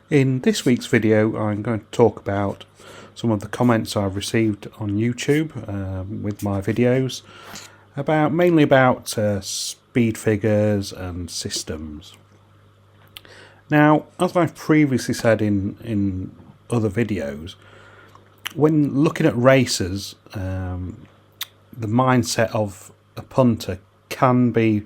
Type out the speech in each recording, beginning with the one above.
In this week's video, I'm going to talk about some of the comments I've received on YouTube with my videos, mainly about speed figures and systems. Now, as I've previously said in other videos, when looking at races, the mindset of a punter can be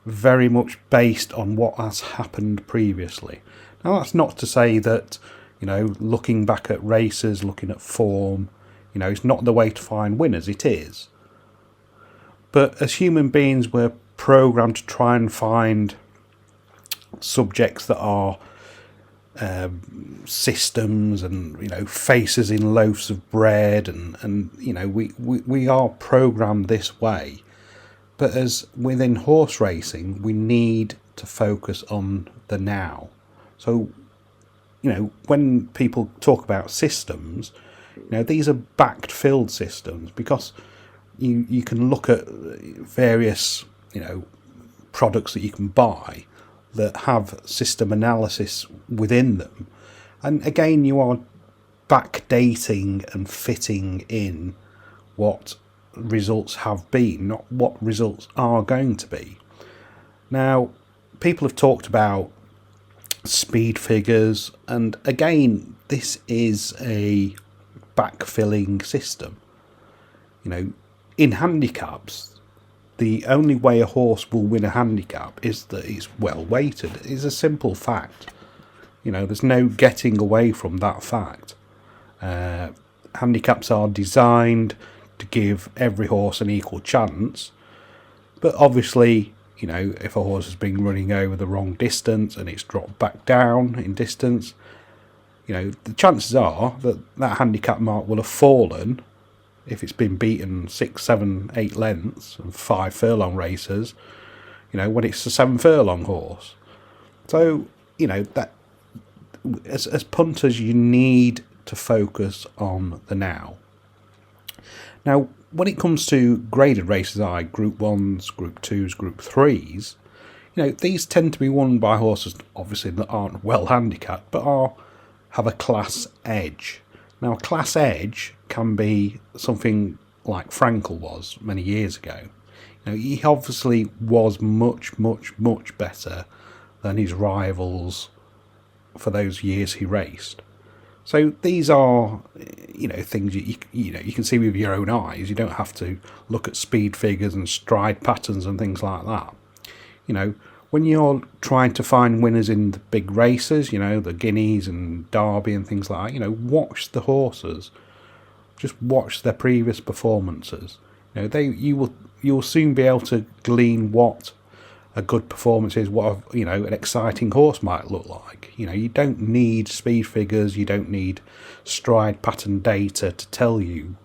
very much based on what has happened previously. Now, that's not to say that, looking back at races, looking at form, it's not the way to find winners. It is. But as human beings, we're programmed to try and find subjects that are systems and faces in loaves of bread, and we are programmed this way. But as within horse racing, we need to focus on the now. So, when people talk about systems, these are backed-filled systems, because you can look at various, products that you can buy that have system analysis within them. And again, you are backdating and fitting in what results have been, not what results are going to be. Now, people have talked about speed figures, and again, this is a backfilling system. In handicaps, the only way a horse will win a handicap is that it's well weighted. It's a simple fact. There's no getting away from that fact. Handicaps are designed to give every horse an equal chance, but obviously, if a horse has been running over the wrong distance and it's dropped back down in distance, the chances are that that handicap mark will have fallen if it's been beaten 6, 7, 8 lengths and 5 furlong races, when it's a 7 furlong horse. So, that as punters, you need to focus on the now. Now, when it comes to graded races, Group 1s, Group 2s, Group 3s, these tend to be won by horses, obviously, that aren't well handicapped, but have a class edge. Now, a class edge can be something like Frankel was many years ago. He obviously was much, much, much better than his rivals for those years he raced. So these are, things you can see with your own eyes. You don't have to look at speed figures and stride patterns and things like that. When you're trying to find winners in the big races, the Guineas and Derby and things like that, watch the horses. Just watch their previous performances. You'll soon be able to glean what a good performance is, what an exciting horse might look like. You don't need speed figures, you don't need stride pattern data to tell you,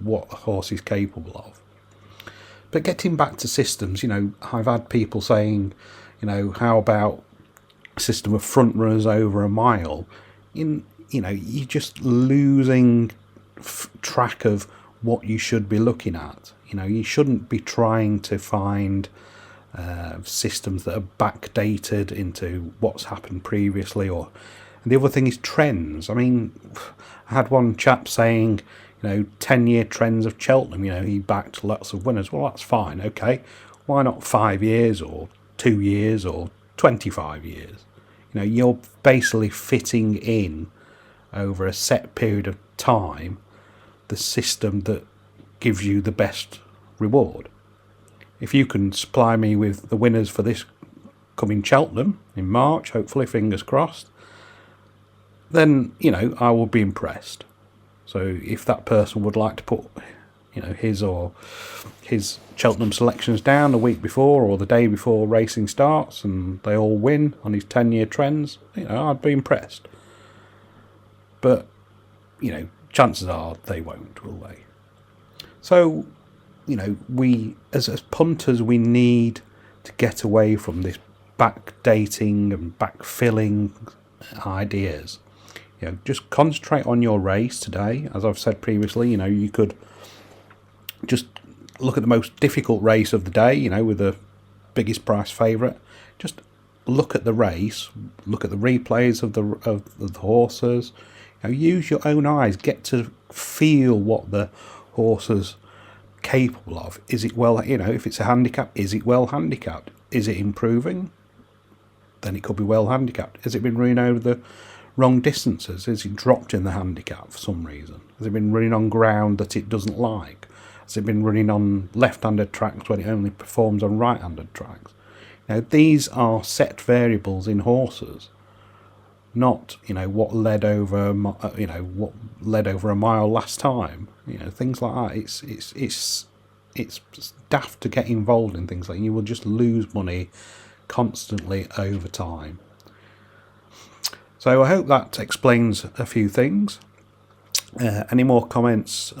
what a horse is capable of. But getting back to systems, I've had people saying, how about a system of front runners over a mile? You're just losing track of what you should be looking at. You shouldn't be trying to find systems that are backdated into what's happened previously. And the other thing is trends. I had one chap saying, 10-year trends of Cheltenham, he backed lots of winners. Well, that's fine, okay. Why not 5 years or 2 years or 25 years? You're basically fitting in over a set period of time the system that gives you the best reward. If you can supply me with the winners for this coming Cheltenham in March, hopefully, fingers crossed, then, I will be impressed. So if that person would like to put, his or his Cheltenham selections down a week before or the day before racing starts and they all win on his 10-year trends, I'd be impressed. But, chances are they won't, will they? So, we, as punters, we need to get away from this backdating and backfilling ideas. Just concentrate on your race today. As I've said previously, you could just look at the most difficult race of the day, with the biggest price favourite. Just look at the race, look at the replays of the horses. Use your own eyes. Get to feel what the horses capable of. Is it well? If it's a handicap, is it well handicapped? Is it improving? Then it could be well handicapped. Has it been running over the wrong distances? Has it dropped in the handicap for some reason? Has it been running on ground that it doesn't like? Has it been running on left-handed tracks when it only performs on right-handed tracks? These are set variables in horses, not what led over a mile last time. Things like that. It's daft to get involved in things like that. You will just lose money constantly over time. So I hope that explains a few things. Any more comments?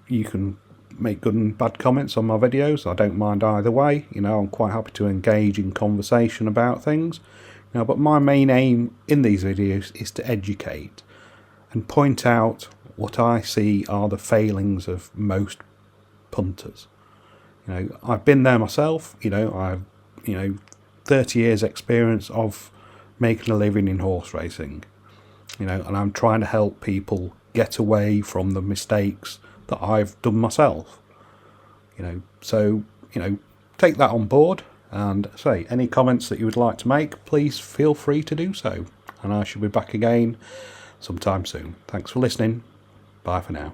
You can make good and bad comments on my videos. I don't mind either way. I'm quite happy to engage in conversation about things. But my main aim in these videos is to educate and point out what I see are the failings of most punters. I've been there myself. I've 30 years experience of making a living in horse racing. And I'm trying to help people get away from the mistakes that I've done myself. So take that on board, and say any comments that you would like to make, please feel free to do so, and I shall be back again sometime soon. Thanks for listening. Bye for now.